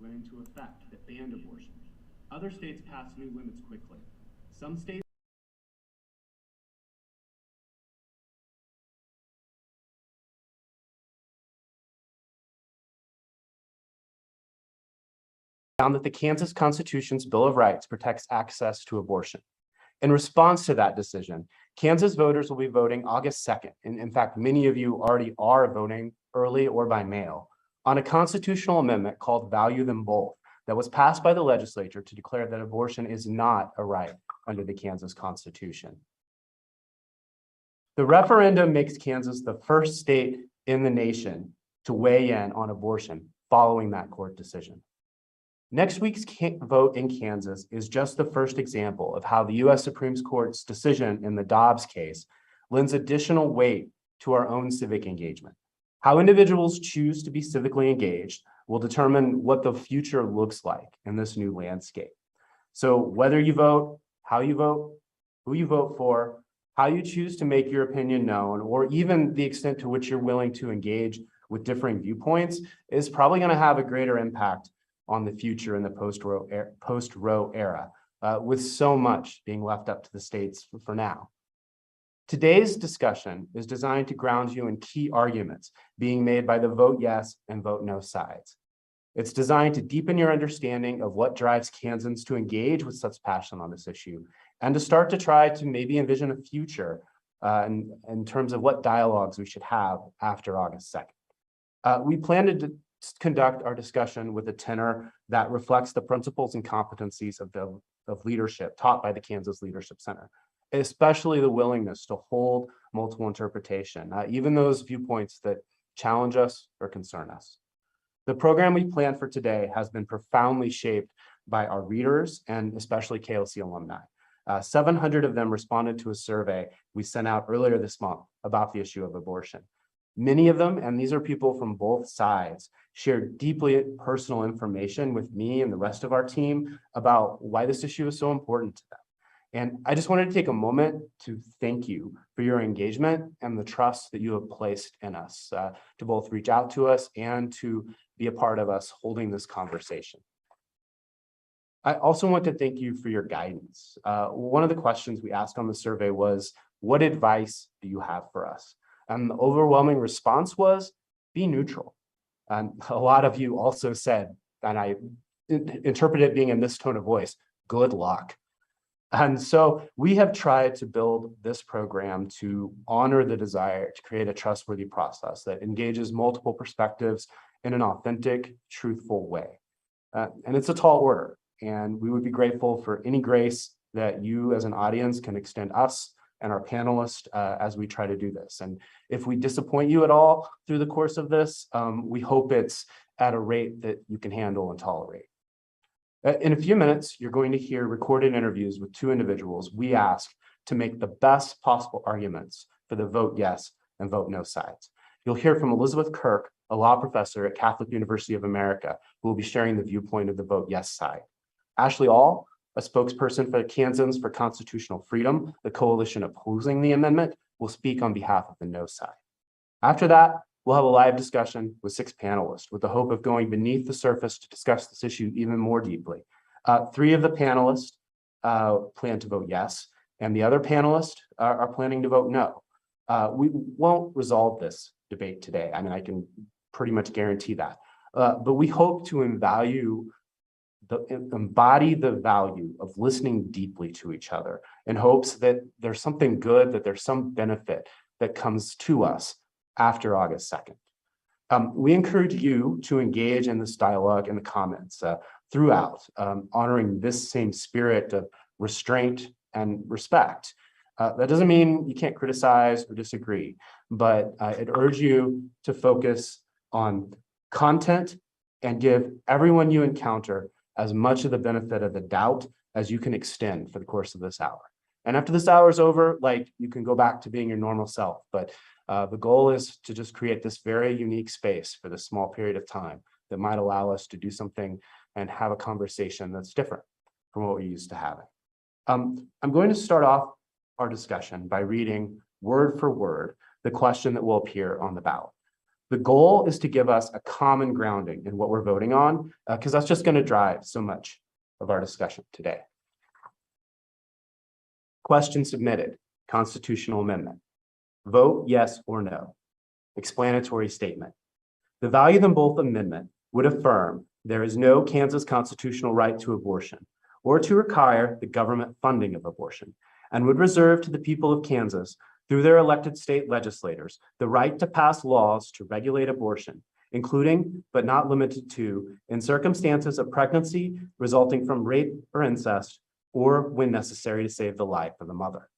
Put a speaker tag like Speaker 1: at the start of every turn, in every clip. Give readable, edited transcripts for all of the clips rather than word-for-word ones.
Speaker 1: went into effect that banned abortion. Other states passed new limits quickly. Some states found that the Kansas Constitution's Bill of Rights protects access to abortion. In response to that decision, Kansas voters will be voting August 2nd. And in fact, many of you already are voting early or by mail on a constitutional amendment called Value Them Both that was passed by the legislature to declare that abortion is not a right under the Kansas Constitution. The referendum makes Kansas the first state in the nation to weigh in on abortion following that court decision. Next week's vote in Kansas is just the first example of how the U.S. Supreme Court's decision in the Dobbs case lends additional weight to our own civic engagement. How individuals choose to be civically engaged will determine what the future looks like in this new landscape. So whether you vote, how you vote, who you vote for, how you choose to make your opinion known, or even the extent to which you're willing to engage with differing viewpoints is probably going to have a greater impact on the future in the post-Roe era, with so much being left up to the states for now. Today's discussion is designed to ground you in key arguments being made by the vote yes and vote no sides. It's designed to deepen your understanding of what drives Kansans to engage with such passion on this issue and to start to try to maybe envision a future in terms of what dialogues we should have after August 2nd. We plan to conduct our discussion with a tenor that reflects the principles and competencies of leadership taught by the Kansas Leadership Center, especially the willingness to hold multiple interpretation, even those viewpoints that challenge us or concern us. The program we planned for today has been profoundly shaped by our readers and especially KLC alumni. 700 of them responded to a survey we sent out earlier this month about the issue of abortion. Many of them, and these are people from both sides, shared deeply personal information with me and the rest of our team about why this issue is so important to them. And I just wanted to take a moment to thank you for your engagement and the trust that you have placed in us to both reach out to us and to be a part of us holding this conversation. I also want to thank you for your guidance. One of the questions we asked on the survey was, what advice do you have for us? And the overwhelming response was, be neutral. And a lot of you also said, and I interpret it being in this tone of voice, good luck. And so we have tried to build this program to honor the desire to create a trustworthy process that engages multiple perspectives in an authentic, truthful way. And it's a tall order, and we would be grateful for any grace that you as an audience can extend us and our panelists as we try to do this. And if we disappoint you at all through the course of this, we hope it's at a rate that you can handle and tolerate. In a few minutes, you're going to hear recorded interviews with two individuals we asked to make the best possible arguments for the vote yes and vote no sides. You'll hear from Elizabeth Kirk, a law professor at Catholic University of America, who will be sharing the viewpoint of the vote yes side. Ashley All, a spokesperson for Kansans for Constitutional Freedom, the coalition opposing the amendment, will speak on behalf of the no side. After that, we'll have a live discussion with 6 panelists with the hope of going beneath the surface to discuss this issue even more deeply. 3 of the panelists plan to vote yes, and the other panelists are planning to vote no. We won't resolve this debate today. I mean, I can pretty much guarantee that. But we hope to embody the value of listening deeply to each other in hopes that there's something good, that there's some benefit that comes to us after August 2nd. We encourage you to engage in this dialogue in the comments throughout, honoring this same spirit of restraint and respect. That doesn't mean you can't criticize or disagree, but I'd urge you to focus on content and give everyone you encounter as much of the benefit of the doubt as you can extend for the course of this hour. And after this hour is over, you can go back to being your normal self, but the goal is to just create this very unique space for this small period of time that might allow us to do something and have a conversation that's different from what we're used to having. I'm going to start off our discussion by reading word for word the question that will appear on the ballot. The goal is to give us a common grounding in what we're voting on, because that's just going to drive so much of our discussion today. Question submitted, constitutional amendment. Vote yes or no. Explanatory statement. The value them both amendment would affirm there is no Kansas constitutional right to abortion or to require the government funding of abortion, and would reserve to the people of Kansas through their elected state legislators the right to pass laws to regulate abortion, including but not limited to in circumstances of pregnancy resulting from rape or incest, or when necessary to save the life of the mother.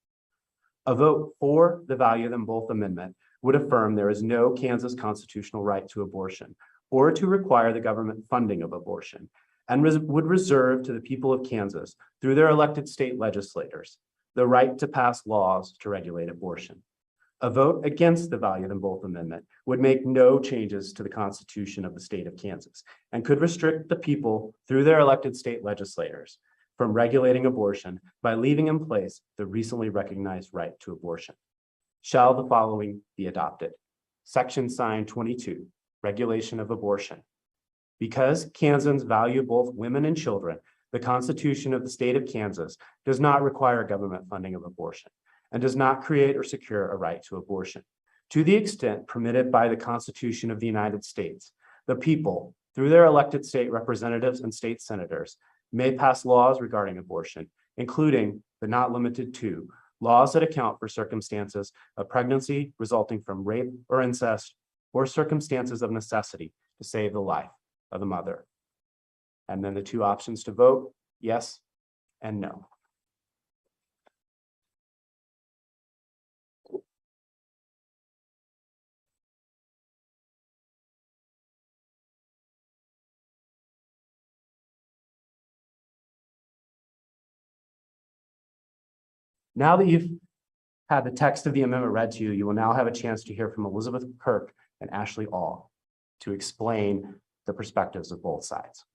Speaker 1: A vote for the value them both amendment would affirm there is no Kansas constitutional right to abortion or to require the government funding of abortion, and would reserve to the people of Kansas through their elected state legislators the right to pass laws to regulate abortion. A vote against the value them both amendment would make no changes to the Constitution of the state of Kansas and could restrict the people through their elected state legislators from regulating abortion by leaving in place the recently recognized right to abortion. Shall the following be adopted? Section sign 22, regulation of abortion. Because Kansans value both women and children, the Constitution of the state of Kansas does not require government funding of abortion and does not create or secure a right to abortion. To the extent permitted by the Constitution of the United States, the people, through their elected state representatives and state senators, may pass laws regarding abortion, including, but not limited to, laws that account for circumstances of pregnancy resulting from rape or incest, or circumstances of necessity to save the life of the mother. And then the two options to vote, yes and no. Now that you've had the text of the amendment read to you, you will now have a chance to hear from Elizabeth Kirk and Ashley All to explain the perspectives of both sides.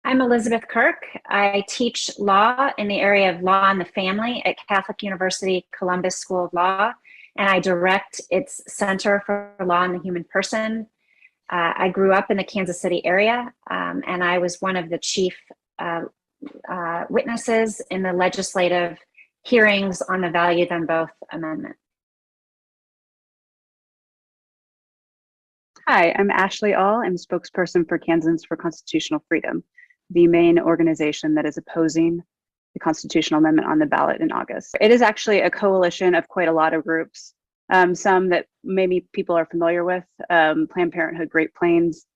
Speaker 2: I'm Elizabeth Kirk. I teach law in the area of law and the family at Catholic University Columbus School of Law, and I direct its Center for Law and the Human Person. I grew up in the Kansas City area, and I was one of the chief witnesses in the legislative hearings on the Value Them Both amendment.
Speaker 3: Hi, I'm Ashley All. I'm spokesperson for Kansans for Constitutional Freedom, the main organization that is opposing the constitutional amendment on the ballot in August. It is actually a coalition of quite a lot of groups, some that maybe people are familiar with, Planned Parenthood Great Plains,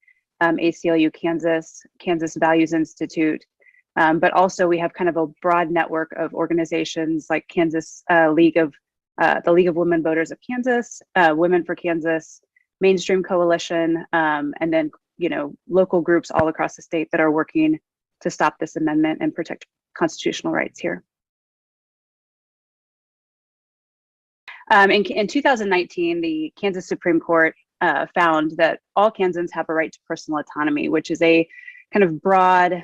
Speaker 3: ACLU Kansas, Kansas Values Institute, but also we have kind of a broad network of organizations like Kansas the League of Women Voters of Kansas, Women for Kansas, Mainstream Coalition, and then local groups all across the state that are working to stop this amendment and protect constitutional rights here. In 2019, the Kansas Supreme Court found that all Kansans have a right to personal autonomy, which is a kind of broad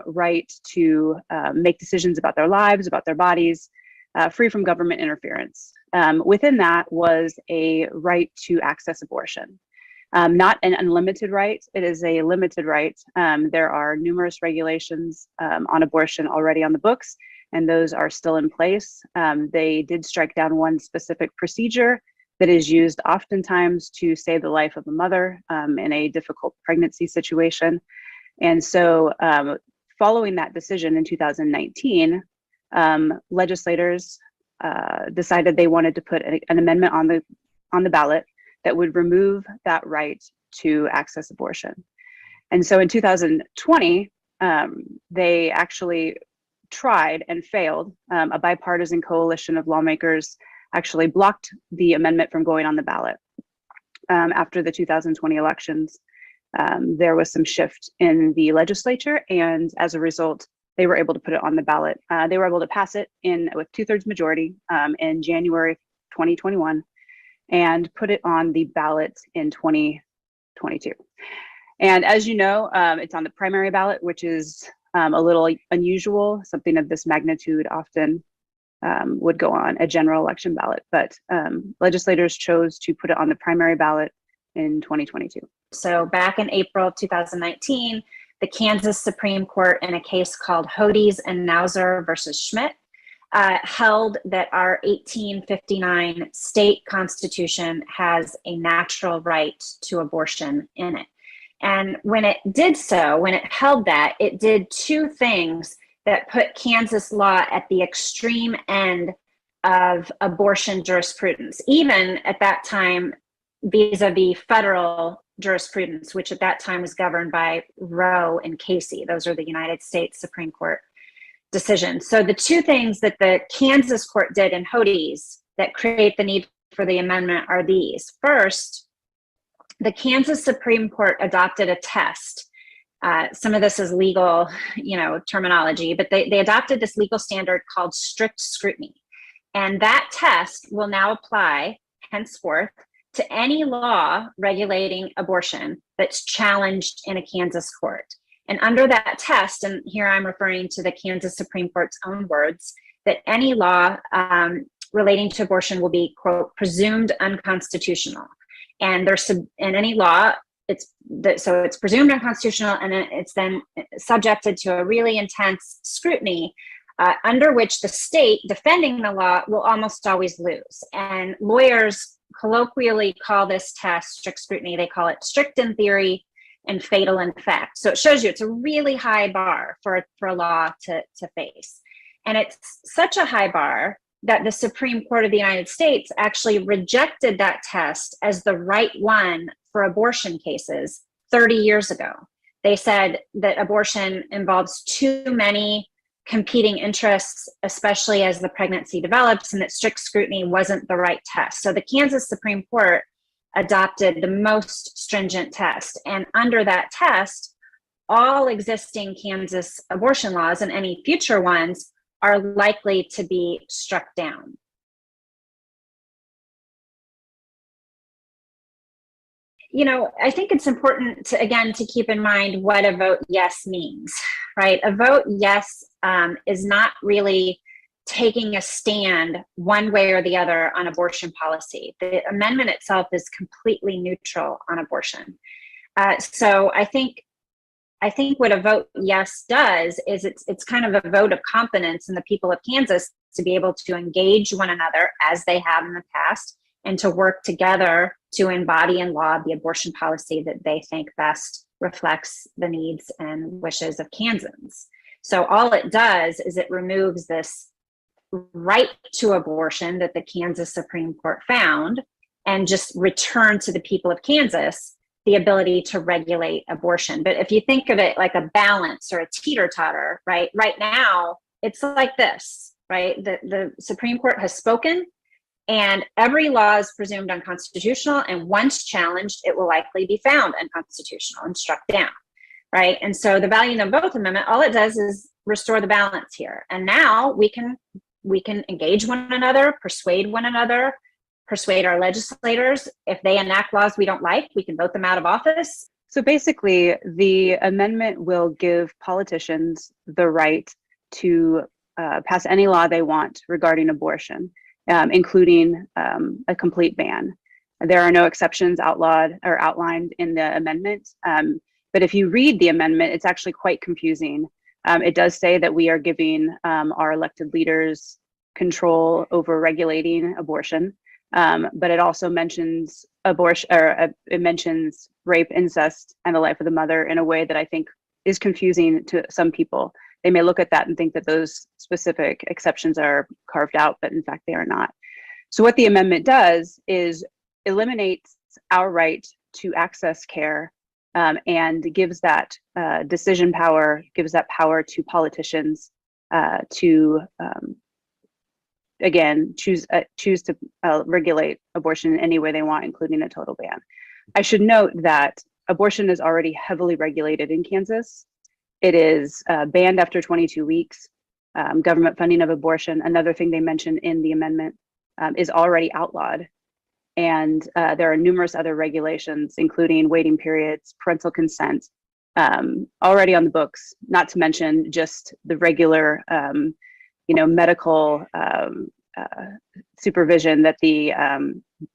Speaker 3: right to make decisions about their lives, about their bodies, free from government interference. Within that was a right to access abortion. Not an unlimited right, it is a limited right. There are numerous regulations on abortion already on the books, and those are still in place. They did strike down one specific procedure that is used oftentimes to save the life of a mother in a difficult pregnancy situation. And so following that decision in 2019, legislators decided they wanted to put an amendment on the ballot that would remove that right to access abortion. And so in 2020, they actually tried and failed. A bipartisan coalition of lawmakers actually blocked the amendment from going on the ballot. After the 2020 elections, there was some shift in the legislature, and as a result, they were able to put it on the ballot. They were able to pass it with 2/3 majority in January 2021 and put it on the ballot in 2022. And as you know, it's on the primary ballot, which is a little unusual. Something of this magnitude often would go on a general election ballot, but legislators chose to put it on the primary ballot in 2022.
Speaker 2: So back in April of 2019, the Kansas Supreme Court, in a case called Hodes and Nauser versus Schmidt, held that our 1859 state constitution has a natural right to abortion in it. And when it did so, when it held that, it did two things that put Kansas law at the extreme end of abortion jurisprudence, even at that time vis-a-vis federal jurisprudence, which at that time was governed by Roe and Casey. Those are the United States Supreme Court decisions. So the two things that the Kansas court did in Hodes that create the need for the amendment are these. First, the Kansas Supreme Court adopted a test. Some of this is legal, terminology, but they adopted this legal standard called strict scrutiny. And that test will now apply henceforth to any law regulating abortion that's challenged in a Kansas court. And under that test, and here I'm referring to the Kansas Supreme Court's own words, that any law relating to abortion will be, quote, presumed unconstitutional. And any law, it's presumed unconstitutional, and it's then subjected to a really intense scrutiny under which the state defending the law will almost always lose. And lawyers colloquially call this test strict scrutiny. They call it strict in theory and fatal in fact. So it shows you it's a really high bar for a law to face. And it's such a high bar that the Supreme Court of the United States actually rejected that test as the right one for abortion cases 30 years ago. They said that abortion involves too many competing interests, especially as the pregnancy develops, and that strict scrutiny wasn't the right test. So the Kansas Supreme Court adopted the most stringent test. And under that test, all existing Kansas abortion laws and any future ones are likely to be struck down. I think it's important to, again, to keep in mind what a vote yes means, right? A vote yes is not really taking a stand one way or the other on abortion policy. The amendment itself is completely neutral on abortion. So I think what a vote yes does is it's kind of a vote of confidence in the people of Kansas to be able to engage one another as they have in the past and to work together to embody in law the abortion policy that they think best reflects the needs and wishes of Kansans. So all it does is it removes this right to abortion that the Kansas Supreme Court found and just return to the people of Kansas the ability to regulate abortion. But if you think of it like a balance or a teeter-totter, right now it's like this, right? The Supreme Court has spoken, and every law is presumed unconstitutional, and once challenged, it will likely be found unconstitutional and struck down, right? And so the value in them both amendment, all it does is restore the balance here. And now we can engage one another, persuade one another, persuade our legislators. If they enact laws we don't like, we can vote them out of office.
Speaker 3: So basically, the amendment will give politicians the right to pass any law they want regarding abortion, including a complete ban. There are no exceptions outlawed or outlined in the amendment. But if you read the amendment, it's actually quite confusing. It does say that we are giving our elected leaders control over regulating abortion, but it also mentions abortion, or it mentions rape, incest, and the life of the mother in a way that I think is confusing to some people. They may look at that and think that those specific exceptions are carved out, but in fact they are not. So what the amendment does is eliminates our right to access care and gives that decision power, gives that power to politicians to, again, choose to regulate abortion in any way they want, including a total ban. I should note that abortion is already heavily regulated in Kansas. It is banned after 22 weeks. Government funding of abortion, another thing they mention in the amendment, is already outlawed. And there are numerous other regulations, including waiting periods, parental consent, already on the books, not to mention just the regular, medical supervision that the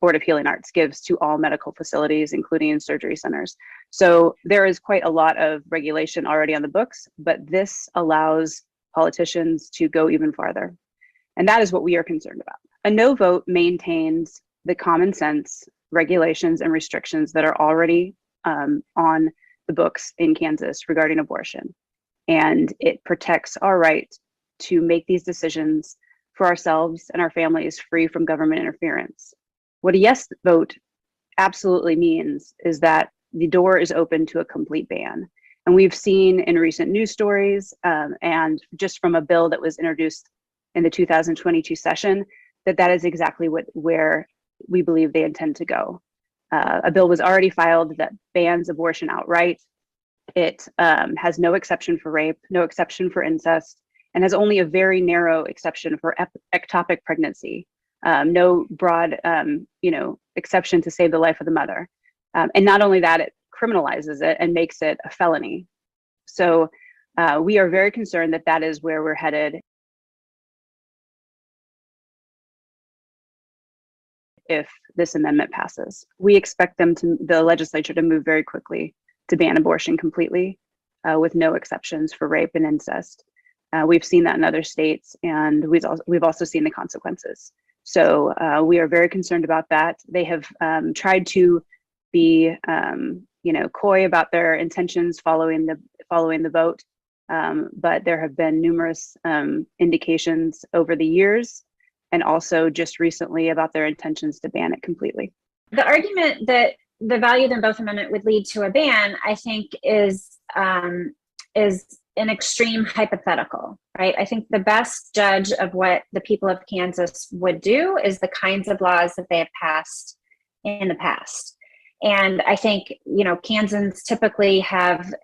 Speaker 3: Board of Healing Arts gives to all medical facilities, including surgery centers. So there is quite a lot of regulation already on the books, but this allows politicians to go even farther. And that is what we are concerned about. A no vote maintains the common sense regulations and restrictions that are already on the books in Kansas regarding abortion. And it protects our right to make these decisions for ourselves and our families free from government interference. What a yes vote absolutely means is that the door is open to a complete ban. And we've seen in recent news stories and just from a bill that was introduced in the 2022 session, that is exactly where we believe they intend to go. A bill was already filed that bans abortion outright. It has no exception for rape, no exception for incest, and has only a very narrow exception for ectopic pregnancy. No broad, exception to save the life of the mother. And not only that, it criminalizes it and makes it a felony. So we are very concerned that is where we're headed if this amendment passes. We expect the legislature to move very quickly to ban abortion completely with no exceptions for rape and incest. We've seen that in other states, and we've also seen the consequences. So we are very concerned about that. They have tried to be, coy about their intentions following the vote, but there have been numerous indications over the years, and also just recently about their intentions to ban it completely.
Speaker 2: The argument that the value of both amendment would lead to a ban, I think, is an extreme hypothetical, right? I think the best judge of what the people of Kansas would do is the kinds of laws that they have passed in the past. And I think, Kansans typically have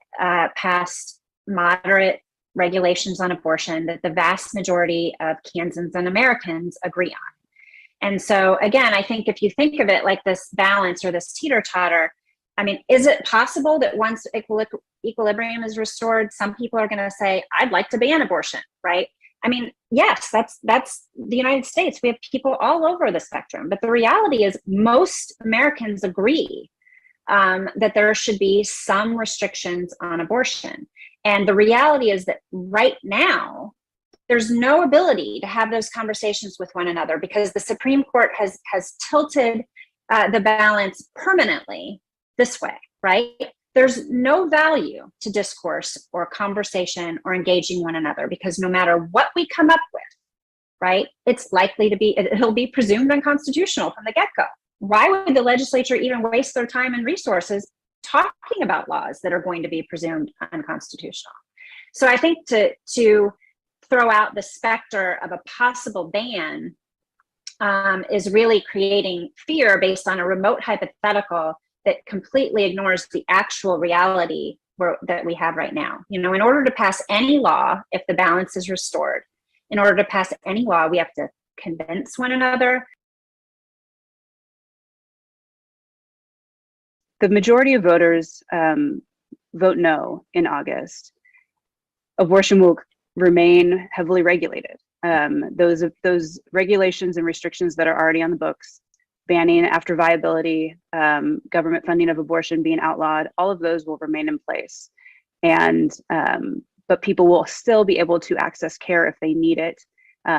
Speaker 2: passed moderate regulations on abortion that the vast majority of Kansans and Americans agree on. And so, again, I think if you think of it like this balance or this teeter-totter, I mean, is it possible that once equilibrium is restored, some people are going to say, I'd like to ban abortion, right? I mean, yes, that's the United States. We have people all over the spectrum. But the reality is most Americans agree that there should be some restrictions on abortion. And the reality is that right now, there's no ability to have those conversations with one another because the Supreme Court has tilted the balance permanently this way, right? There's no value to discourse or conversation or engaging one another because no matter what we come up with, right, it'll be presumed unconstitutional from the get-go. Why would the legislature even waste their time and resources talking about laws that are going to be presumed unconstitutional? So I think to throw out the specter of a possible ban is really creating fear based on a remote hypothetical that completely ignores the actual reality that we have right now. In order to pass any law, if the balance is restored, in order to pass any law, we have to convince one another.
Speaker 3: The majority of voters vote no in August. Abortion will remain heavily regulated. Those regulations and restrictions that are already on the books, banning after viability, government funding of abortion being outlawed, all of those will remain in place. But people will still be able to access care if they need it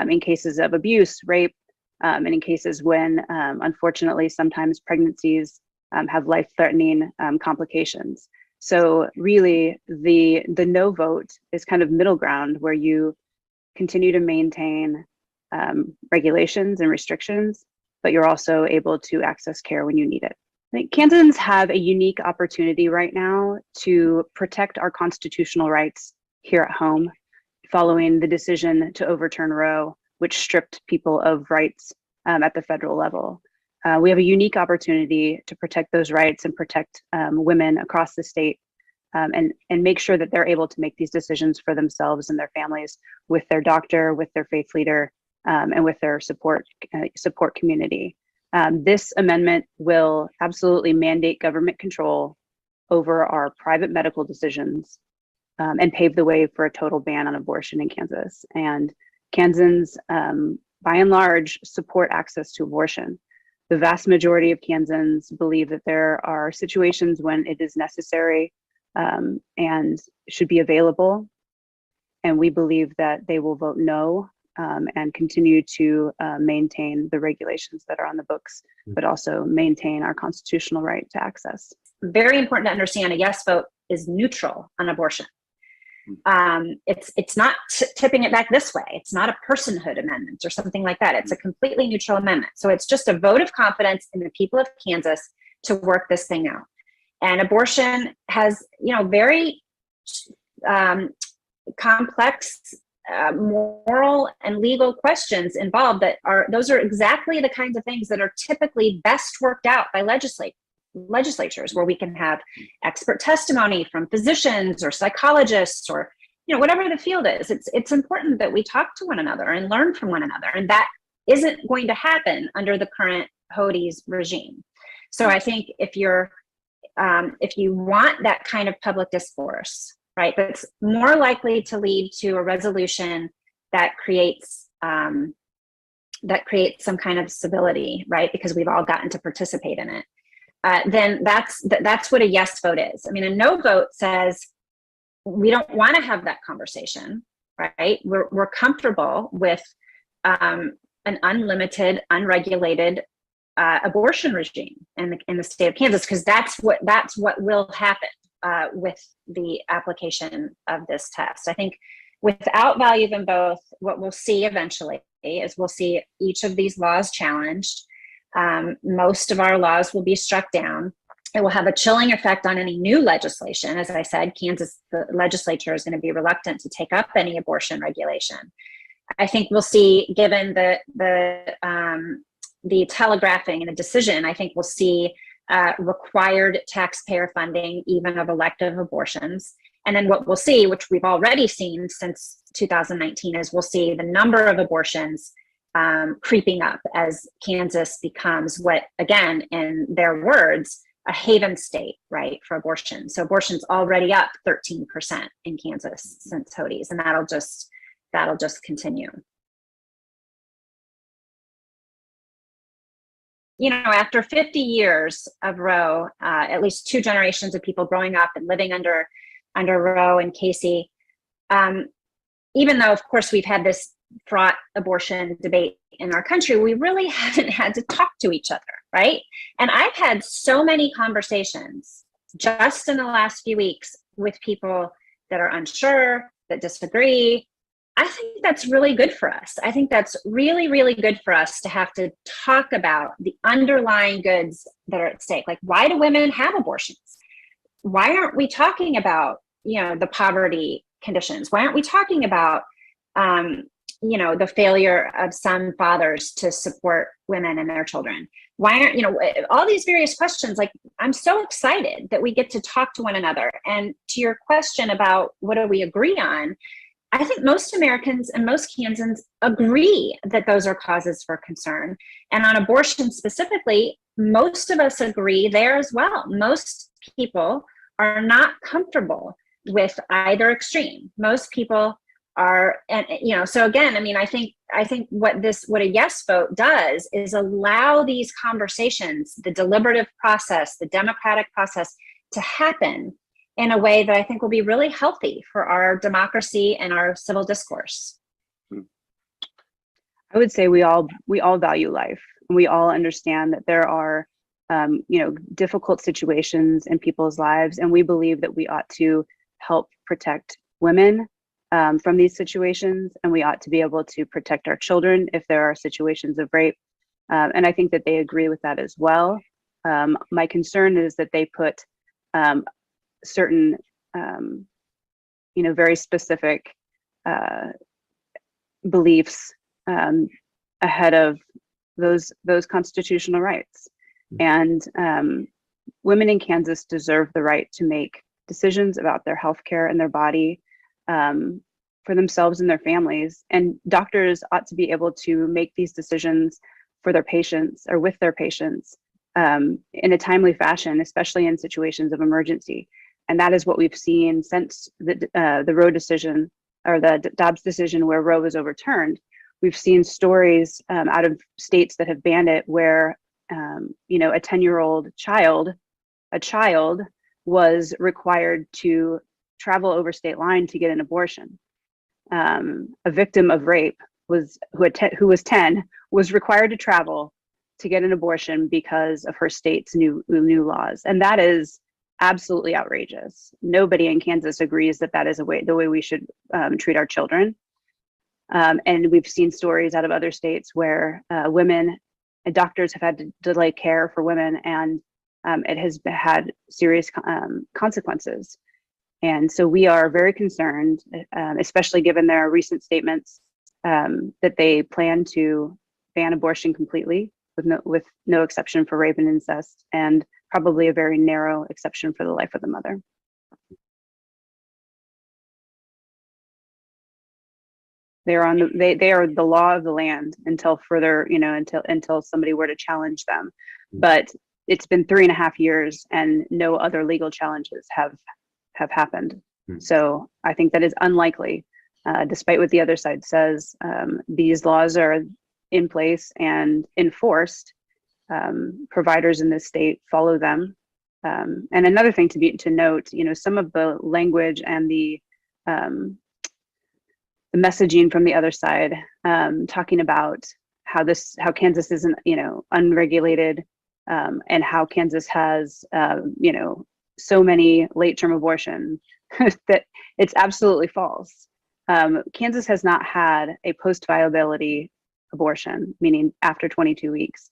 Speaker 3: in cases of abuse, rape, and in cases when, unfortunately, sometimes pregnancies have life-threatening complications. So really, the no vote is kind of middle ground where you continue to maintain regulations and restrictions, but you're also able to access care when you need it. I think Kansans have a unique opportunity right now to protect our constitutional rights here at home following the decision to overturn Roe, which stripped people of rights at the federal level. We have a unique opportunity to protect those rights and protect women across the state and make sure that they're able to make these decisions for themselves and their families with their doctor, with their faith leader, and with their support community. This amendment will absolutely mandate government control over our private medical decisions, and pave the way for a total ban on abortion in Kansas. And Kansans, by and large, support access to abortion. The vast majority of Kansans believe that there are situations when it is necessary and should be available. And we believe that they will vote no and continue to maintain the regulations that are on the books, but also maintain our constitutional right to access.
Speaker 2: Very important to understand, a yes vote is neutral on abortion. It's not tipping it back this way. It's not a personhood amendment or something like that. It's a completely neutral amendment. So it's just a vote of confidence in the people of Kansas to work this thing out. And abortion has, very complex moral and legal questions involved those are exactly the kinds of things that are typically best worked out by legislatures, where we can have expert testimony from physicians or psychologists or whatever the field is. It's important that we talk to one another and learn from one another, and that isn't going to happen under the current HODI's regime. So I think if you want that kind of public discourse, right, that's more likely to lead to a resolution that creates some kind of civility, right, because we've all gotten to participate in it. Then that's what a yes vote is. I mean, a no vote says we don't want to have that conversation, right? We're comfortable with an unlimited, unregulated abortion regime in the state of Kansas, because that's what will happen with the application of this test. I think without value of them both, what we'll see eventually is we'll see each of these laws challenged. Most of our laws will be struck down. It will have a chilling effect on any new legislation. As I said, Kansas, the legislature is going to be reluctant to take up any abortion regulation. I think we'll see, given the telegraphing and the decision, I think we'll see required taxpayer funding, even of elective abortions. And then what we'll see, which we've already seen since 2019, is we'll see the number of abortions creeping up as Kansas becomes what, again, in their words, a haven state, right, for abortion. So abortion's already up 13% in Kansas since HODI's, and that'll just continue. After 50 years of Roe, at least 2 generations of people growing up and living under Roe and Casey, even though, of course, we've had this fraught abortion debate in our country, we really haven't had to talk to each other, right? And I've had so many conversations just in the last few weeks with people that are unsure, that disagree. I think that's really good for us. I think that's really, really good for us to have to talk about the underlying goods that are at stake. Like, why do women have abortions? Why aren't we talking about, the poverty conditions? Why aren't we talking about, the failure of some fathers to support women and their children? Why aren't, all these various questions? Like, I'm so excited that we get to talk to one another. And to your question about what do we agree on, I think most Americans and most Kansans agree that those are causes for concern. And on abortion specifically, most of us agree there as well. Most people are not comfortable with either extreme. Most people are, and so again, I mean, I think what a yes vote does is allow these conversations, the deliberative process, the democratic process, to happen in a way that I think will be really healthy for our democracy and our civil discourse.
Speaker 3: I would say we all value life. We all understand that there are difficult situations in people's lives, and we believe that we ought to help protect women from these situations, and we ought to be able to protect our children if there are situations of rape. And I think that they agree with that as well. My concern is that they put certain, very specific beliefs ahead of those constitutional rights. And women in Kansas deserve the right to make decisions about their health care and their body for themselves and their families. And doctors ought to be able to make these decisions for their patients or with their patients in a timely fashion, especially in situations of emergency. And that is what we've seen since the Roe decision, or the Dobbs decision where Roe was overturned. We've seen stories out of states that have banned it where, you know, a 10-year-old child, was required to travel over state line to get an abortion. A victim of rape who was 10 was required to travel to get an abortion because of her state's new laws, and that is absolutely outrageous. Nobody in Kansas agrees that that is the way we should treat our children. And we've seen stories out of other states where women and doctors have had to delay care for women, and it has had serious consequences. And so we are very concerned, especially given their recent statements that they plan to ban abortion completely with no exception for rape and incest, and probably a very narrow exception for the life of the mother. They are the law of the land until further, you know, until somebody were to challenge them. But it's been 3.5 years and no other legal challenges have happened. So I think that is unlikely, despite what the other side says. These laws are in place and enforced. Providers in this state follow them. And another thing to note, you know, some of the language and the messaging from the other side, talking about how Kansas isn't, you know, unregulated, and how Kansas has, you know, so many late-term abortions, that it's absolutely false. Kansas has not had a post-viability abortion, meaning after 22 weeks,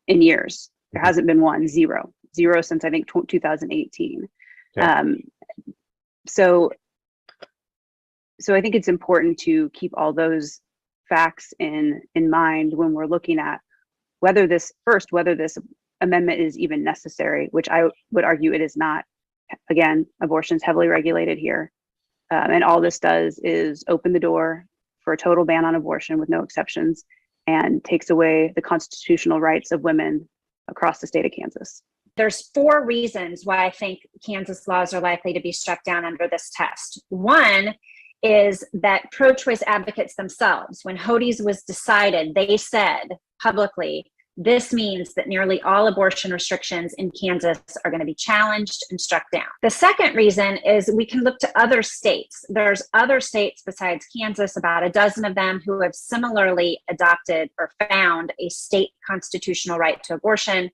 Speaker 3: in years. There hasn't been one, zero since I think 2018. Okay. So I think it's important to keep all those facts in mind when we're looking at whether this amendment is even necessary, which I would argue it is not. Again, abortion is heavily regulated here. And all this does is open the door for a total ban on abortion with no exceptions, and takes away the constitutional rights of women across the state of Kansas.
Speaker 2: There's 4 reasons why I think Kansas laws are likely to be struck down under this test. One is that pro-choice advocates themselves, when HODIES was decided, they said publicly, this means that nearly all abortion restrictions in Kansas are going to be challenged and struck down. The second reason is we can look to other states. There's other states besides Kansas, about a dozen of them, who have similarly adopted or found a state constitutional right to abortion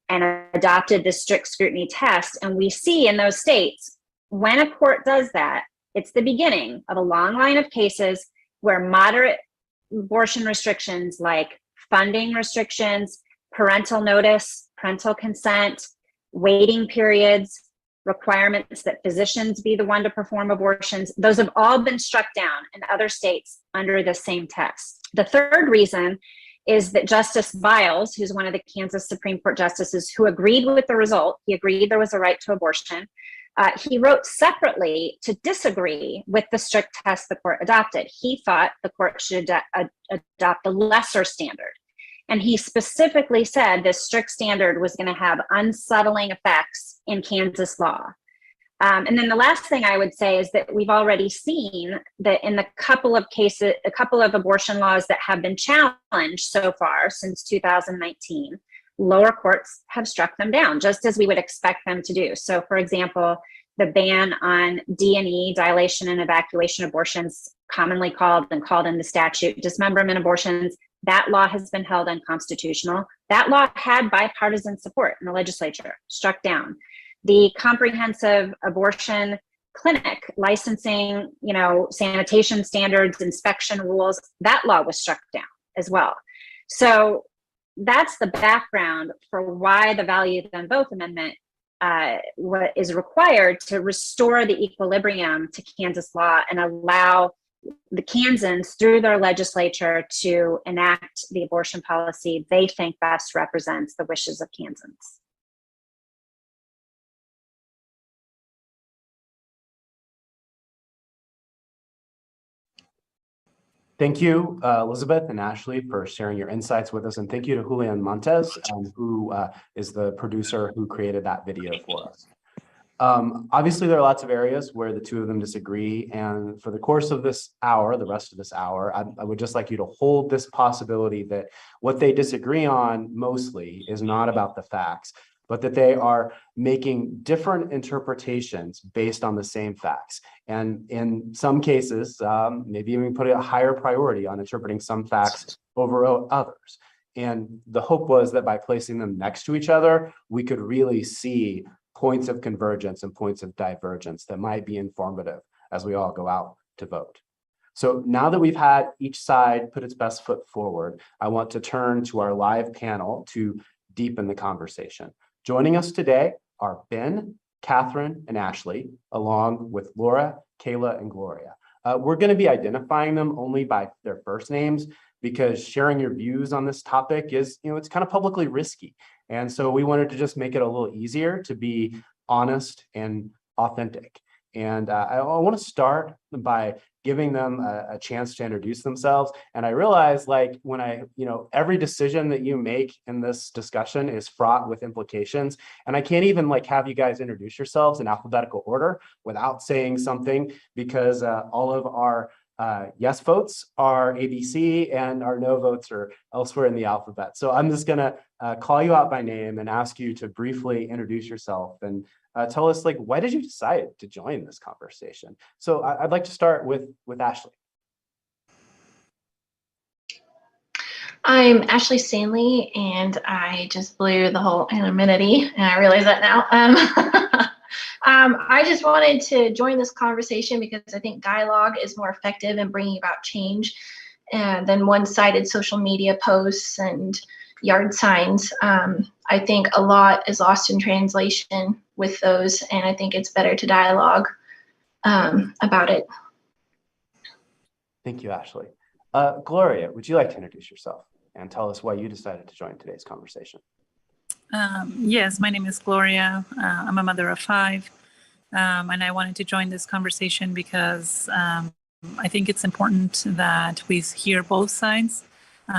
Speaker 2: and adopted the strict scrutiny test. And we see in those states, when a court does that, it's the beginning of a long line of cases where moderate abortion restrictions like funding restrictions, parental notice, parental consent, waiting periods, requirements that physicians be the one to perform abortions, those have all been struck down in other states under the same test. The third reason is that Justice Biles, who's one of the Kansas Supreme Court justices who agreed with the result, he agreed there was a right to abortion, he wrote separately to disagree with the strict test the court adopted. He thought the court should adopt a lesser standard. And he specifically said this strict standard was going to have unsettling effects in Kansas law. And then the last thing I would say is that we've already seen that in the couple of abortion laws that have been challenged so far since 2019, lower courts have struck them down, just as we would expect them to do. So, for example, the ban on D&E, dilation and evacuation abortions, commonly called in the statute dismemberment abortions, that law has been held unconstitutional. That law had bipartisan support in the legislature, struck down. The comprehensive abortion clinic licensing, sanitation standards, inspection rules, that law was struck down as well. So that's the background for why the Value Them Both Amendment what is required to restore the equilibrium to Kansas law and allow the Kansans through their legislature to enact the abortion policy they think best represents the wishes of Kansans.
Speaker 1: Thank you, Elizabeth and Ashley, for sharing your insights with us. And thank you to Julian Montes, who is the producer who created that video for us. Obviously, there are lots of areas where the two of them disagree. And for the course of this hour, the rest of this hour, I would just like you to hold this possibility that what they disagree on mostly is not about the facts, but that they are making different interpretations based on the same facts. And in some cases, maybe even put a higher priority on interpreting some facts over others. And the hope was that by placing them next to each other, we could really see points of convergence and points of divergence that might be informative as we all go out to vote. So now that we've had each side put its best foot forward, I want to turn to our live panel to deepen the conversation. Joining us today are Ben, Catherine, and Ashley, along with Laura, Kayla, and Gloria. We're going to be identifying them only by their first names because sharing your views on this topic is, it's kind of publicly risky. And so we wanted to just make it a little easier to be honest and authentic. And I want to start by giving them a chance to introduce themselves. And I realize, like, when every decision that you make in this discussion is fraught with implications. And I can't even have you guys introduce yourselves in alphabetical order without saying something, because all of our yes votes are ABC and our no votes are elsewhere in the alphabet. So I'm just gonna call you out by name and ask you to briefly introduce yourself and tell us, why did you decide to join this conversation? So I'd like to start with Ashley.
Speaker 4: I'm Ashley Stanley, and I just blew the whole anonymity, and I realize that now. I just wanted to join this conversation because I think dialogue is more effective in bringing about change than one-sided social media posts and yard signs. I think a lot is lost in translation with those, and I think it's better to dialogue about it.
Speaker 1: Thank you, Ashley. Gloria, would you like to introduce yourself and tell us why you decided to join today's conversation?
Speaker 5: Yes, my name is Gloria. I'm a mother of 5, and I wanted to join this conversation because I think it's important that we hear both sides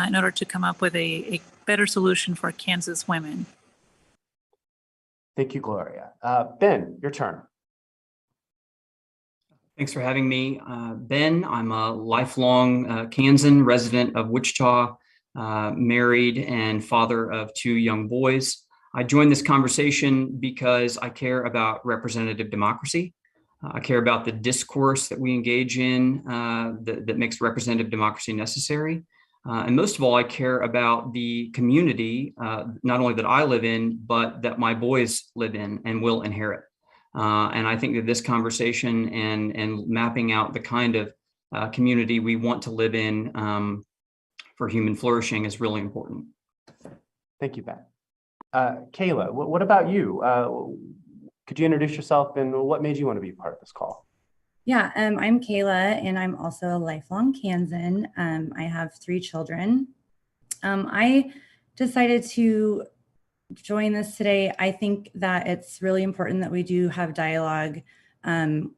Speaker 5: in order to come up with a better solution for Kansas women.
Speaker 1: Thank you, Gloria. Ben, your turn.
Speaker 6: Thanks for having me. Ben, I'm a lifelong Kansan resident of Wichita, married and father of 2 young boys. I joined this conversation because I care about representative democracy. I care about the discourse that we engage in that makes representative democracy necessary. And most of all, I care about the community, not only that I live in, but that my boys live in and will inherit. And I think that this conversation and mapping out the kind of community we want to live in for human flourishing is really important.
Speaker 1: Thank you, Ben. Kayla, what about you? Could you introduce yourself and what made you want to be part of this call?
Speaker 7: Yeah, I'm Kayla, and I'm also a lifelong Kansan. I have 3 children. I decided to join this today. I think that it's really important that we do have dialogue and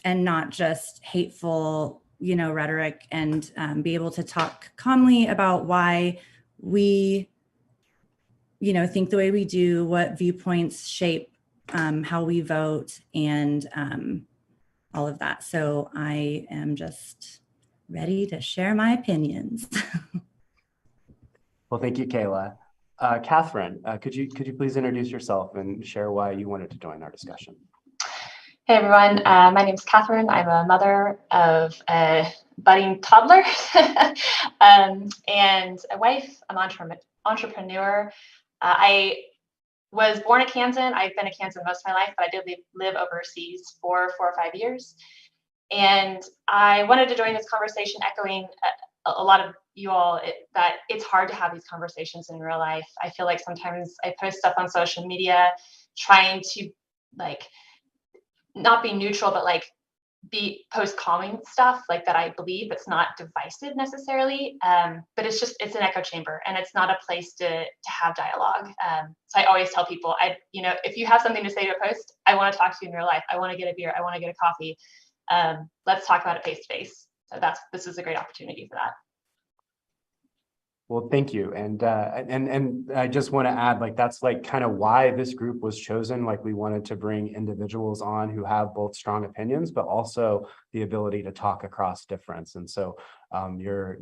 Speaker 7: not just hateful, rhetoric, and be able to talk calmly about why we, think the way we do, what viewpoints shape how we vote, and all of that. So I am just ready to share my opinions.
Speaker 1: Well, thank you, Kayla. Catherine, could you please introduce yourself and share why you wanted to join our discussion?
Speaker 8: Hey everyone, my name is Catherine. I'm a mother of a budding toddler and a wife. I'm an entrepreneur. I was born a Kansan. I've been a Kansan most of my life, but I did live overseas for 4 or 5 years. And I wanted to join this conversation echoing a lot of you all, that it's hard to have these conversations in real life. I feel like sometimes I post stuff on social media trying to not be neutral, but post calming stuff that I believe that's not divisive necessarily. But it's an echo chamber, and it's not a place to have dialogue. So I always tell people, if you have something to say to a post, I want to talk to you in real life. I want to get a beer. I want to get a coffee. Let's talk about it face to face. So this is a great opportunity for that.
Speaker 1: Well, thank you. And I just want to add, like, that's like kind of why this group was chosen. Like, we wanted to bring individuals on who have both strong opinions, but also the ability to talk across difference. And so you're,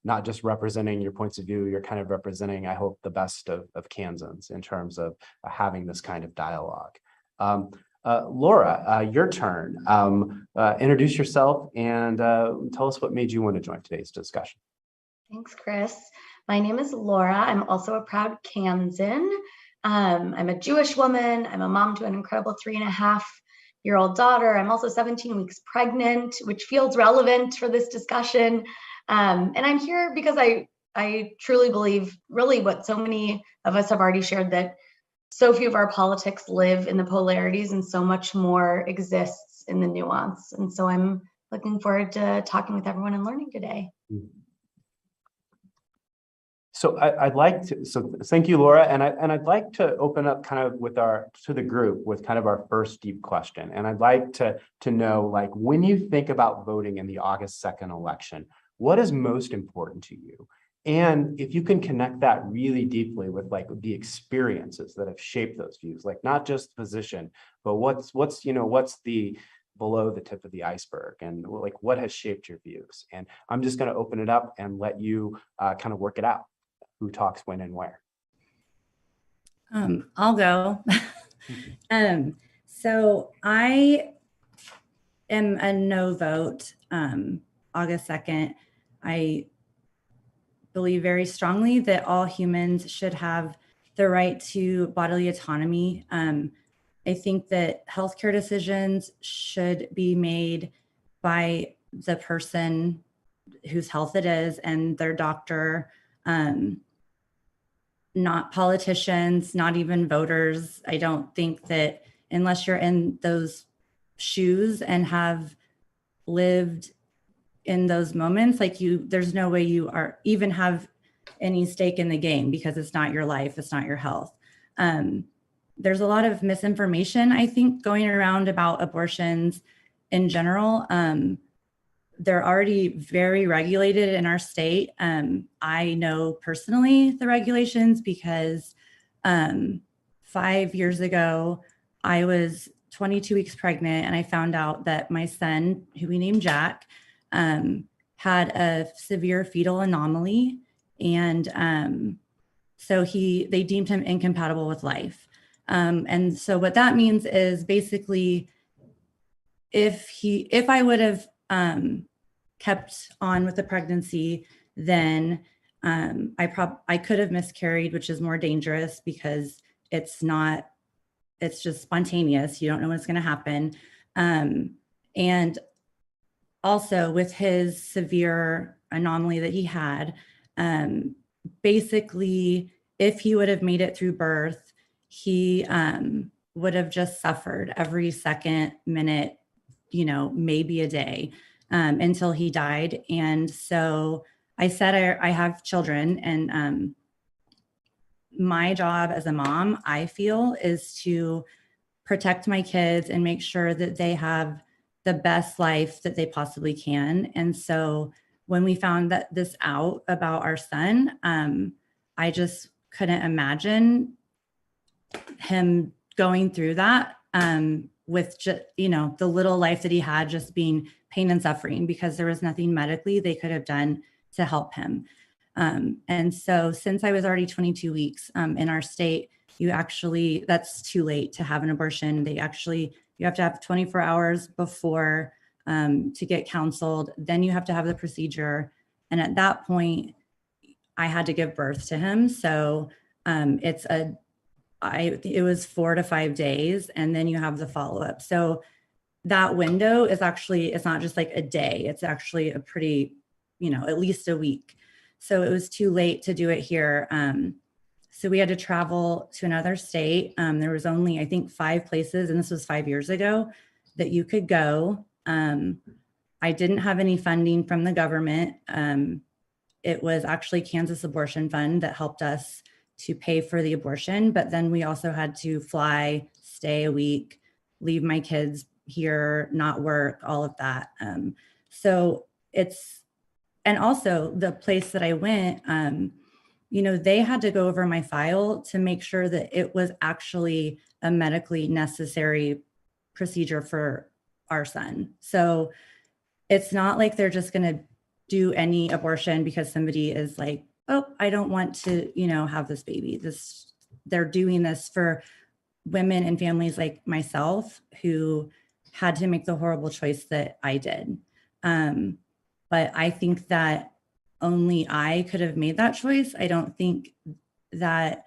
Speaker 1: not just representing your points of view, you're kind of representing, I hope, the best of Kansans in terms of having this kind of dialogue. Laura, your turn. Introduce yourself and tell us what made you want to join today's discussion.
Speaker 9: Thanks, Chris. My name is Laura. I'm also a proud Kansan. I'm a Jewish woman. I'm a mom to an incredible 3.5-year-old daughter. I'm also 17 weeks pregnant, which feels relevant for this discussion. And I'm here because I truly believe really what so many of us have already shared, that so few of our politics live in the polarities and so much more exists in the nuance. And so I'm looking forward to talking with everyone and learning today.
Speaker 1: So I'd like to, so thank you, Laura. And I'd like to open up kind of to the group with kind of our first deep question. And I'd like to know, like, when you think about voting in the August 2nd election, what is most important to you? And if you can connect that really deeply with like the experiences that have shaped those views, like not just position, but what's the below the tip of the iceberg, and like what has shaped your views. And I'm just going to open it up and let you kind of work it out. Who talks when and where?
Speaker 7: I'll go. So I am a no vote. August 2nd. I believe very strongly that all humans should have the right to bodily autonomy. I think that healthcare decisions should be made by the person whose health it is and their doctor, not politicians, not even voters. I don't think that unless you're in those shoes and have lived in those moments, like there's no way you are even have any stake in the game, because it's not your life, it's not your health. There's a lot of misinformation, I think, going around about abortions in general. They're already very regulated in our state. I know personally the regulations because 5 years ago, I was 22 weeks pregnant and I found out that my son, who we named Jack, had a severe fetal anomaly. And so they deemed him incompatible with life. And so what that means is basically, if I would have kept on with the pregnancy, then I could have miscarried, which is more dangerous because it's just spontaneous. You don't know what's going to happen. And also with his severe anomaly that he had, basically, if he would have made it through birth, he would have just suffered every second, minute, maybe a day, until he died. And so I said, I have children, and my job as a mom, I feel, is to protect my kids and make sure that they have the best life that they possibly can. And so when we found this out about our son, I just couldn't imagine him going through that with just, the little life that he had, just being pain and suffering, because there was nothing medically they could have done to help him. And so since I was already 22 weeks in our state, that's too late to have an abortion. You have to have 24 hours before to get counseled. Then you have to have the procedure. And at that point, I had to give birth to him. So it was 4 to 5 days, and then you have the follow-up. So that window is it's not just like a day, it's actually a pretty, at least a week. So it was too late to do it here. So we had to travel to another state. There was only, I think, 5 places, and this was 5 years ago, that you could go. I didn't have any funding from the government. It was actually Kansas Abortion Fund that helped us to pay for the abortion, but then we also had to fly, stay a week, leave my kids here, not work, all of that. So and also the place that I went, they had to go over my file to make sure that it was actually a medically necessary procedure for our son. So it's not like they're just going to do any abortion because somebody is like, oh, I don't want to, have this baby. They're doing this for women and families like myself who had to make the horrible choice that I did. But I think that only I could have made that choice. I don't think that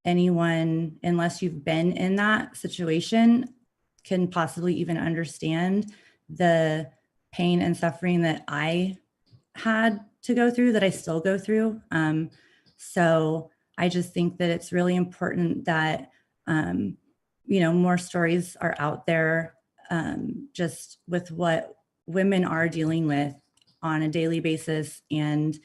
Speaker 7: anyone, unless you've been in that situation, can possibly even understand the pain and suffering that I had to go through, that I still go through. So I just think that it's really important that, more stories are out there, just with what women are dealing with on a daily basis. And,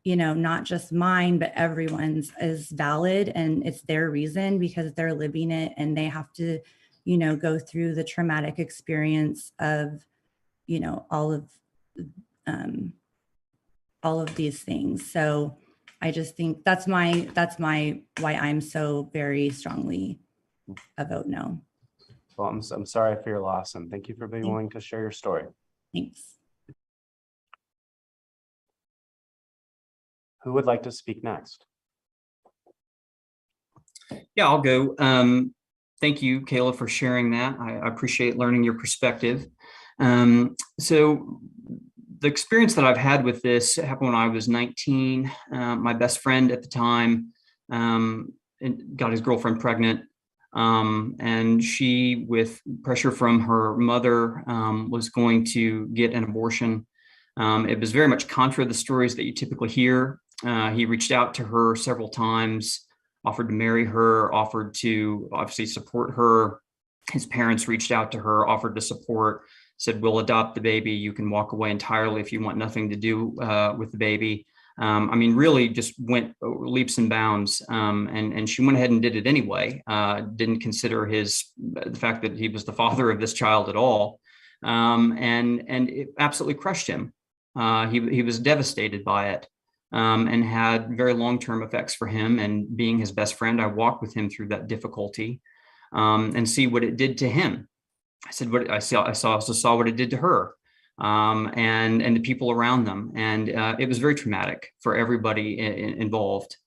Speaker 7: not just mine, but everyone's is valid, and it's their reason because they're living it and they have to, go through the traumatic experience of, all of these things. So I just think that's why I'm so very strongly a vote no.
Speaker 1: Well, I'm sorry for your loss, and thank you for being willing to share your story.
Speaker 7: Thanks.
Speaker 1: Who would like to speak next?
Speaker 6: Yeah, I'll go. Thank you, Kayla, for sharing that. I appreciate learning your perspective. So the experience that I've had with this happened when I was 19. My best friend at the time got his girlfriend pregnant. And she, with pressure from her mother, was going to get an abortion. It was very much contra the stories that you typically hear. He reached out to her several times, offered to marry her, offered to obviously support her. His parents reached out to her, offered to support, said, we'll adopt the baby. You can walk away entirely if you want nothing to do with the baby. Really just went leaps and bounds. And she went ahead and did it anyway. Didn't consider the fact that he was the father of this child at all. And it absolutely crushed him. He was devastated by it. And had very long-term effects for him. And being his best friend, I walked with him through that difficulty and see what it did to him. I said, what I also saw what it did to her and the people around them. And it was very traumatic for everybody involved.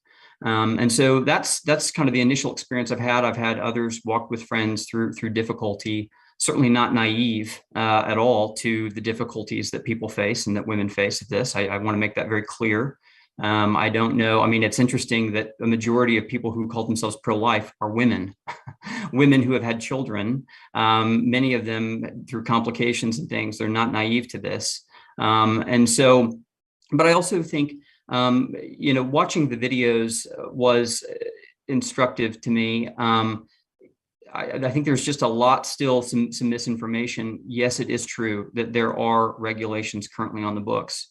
Speaker 6: And so that's kind of the initial experience I've had. I've had others walk with friends through difficulty, certainly not naive at all to the difficulties that people face and that women face with this. I want to make that very clear. I don't know. It's interesting that a majority of people who call themselves pro-life are women, women who have had children, many of them through complications and things. They're not naive to this. But I also think, watching the videos was instructive to me. I think there's just a lot still, some misinformation. Yes, it is true that there are regulations currently on the books.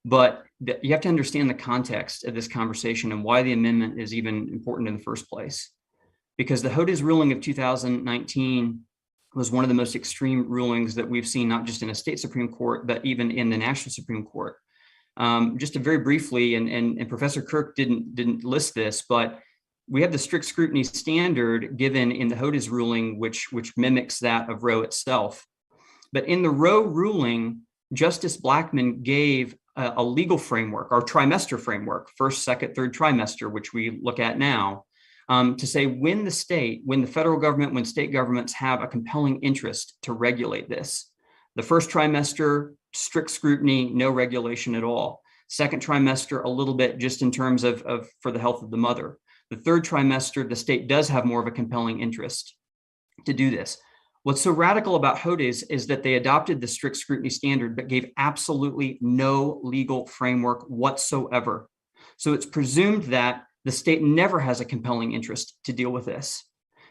Speaker 6: But you have to understand the context of this conversation and why the amendment is even important in the first place. Because the HODIS ruling of 2019 was one of the most extreme rulings that we've seen, not just in a state Supreme Court, but even in the national Supreme Court. Just to very briefly, and Professor Kirk didn't list this, but we have the strict scrutiny standard given in the HODIS ruling, which mimics that of Roe itself. But in the Roe ruling, Justice Blackmun gave a legal framework, our trimester framework, first, second, third trimester, which we look at now, to say when the federal government, when state governments have a compelling interest to regulate this. The first trimester, strict scrutiny, no regulation at all. Second trimester, a little bit just in terms of for the health of the mother. The third trimester, the state does have more of a compelling interest to do this. What's so radical about HODIS is that they adopted the strict scrutiny standard, but gave absolutely no legal framework whatsoever. So it's presumed that the state never has a compelling interest to deal with this.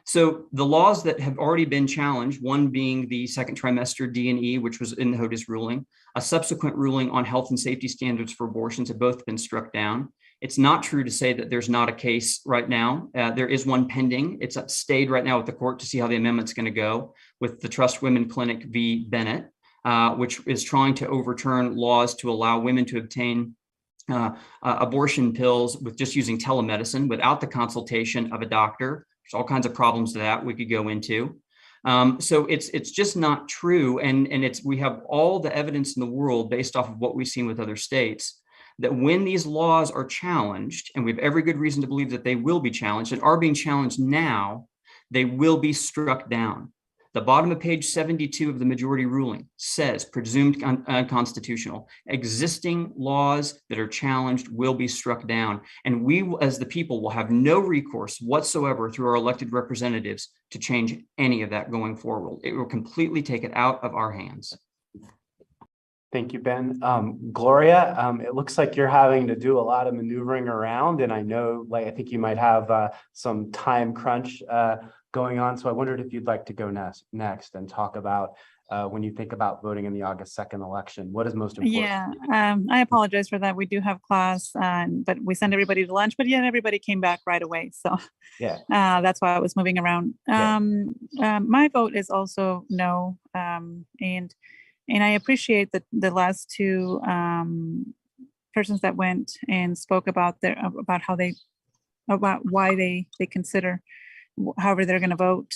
Speaker 6: So the laws that have already been challenged, one being the second trimester D&E, which was in the HODIS ruling, a subsequent ruling on health and safety standards for abortions have both been struck down. It's not true to say that there's not a case right now. There is one pending. It's stayed right now with the court to see how the amendment's going to go with the Trust Women Clinic v. Bennett. which is trying to overturn laws to allow women to obtain abortion pills with just using telemedicine without the consultation of a doctor. There's all kinds of problems to that we could go into. So it's just not true. And we have all the evidence in the world based off of what we've seen with other states, that when these laws are challenged, and we have every good reason to believe that they will be challenged and are being challenged now, they will be struck down. The bottom of page 72 of the majority ruling says presumed unconstitutional. Existing laws that are challenged will be struck down. And we, as the people, will have no recourse whatsoever through our elected representatives to change any of that going forward. It will completely take it out of our hands.
Speaker 1: Thank you, Ben. Gloria, it looks like you're having to do a lot of maneuvering around, and I know, I think you might have some time crunch going on. So I wondered if you'd like to go next and talk about when you think about voting in the August 2nd election, what is most important?
Speaker 5: Yeah, I apologize for that. We do have class, but we send everybody to lunch, but yet everybody came back right away. So
Speaker 1: yeah,
Speaker 5: that's why I was moving around.
Speaker 1: Yeah.
Speaker 5: My vote is also no. And I appreciate that the last two persons that went and spoke about why they consider however they're going to vote.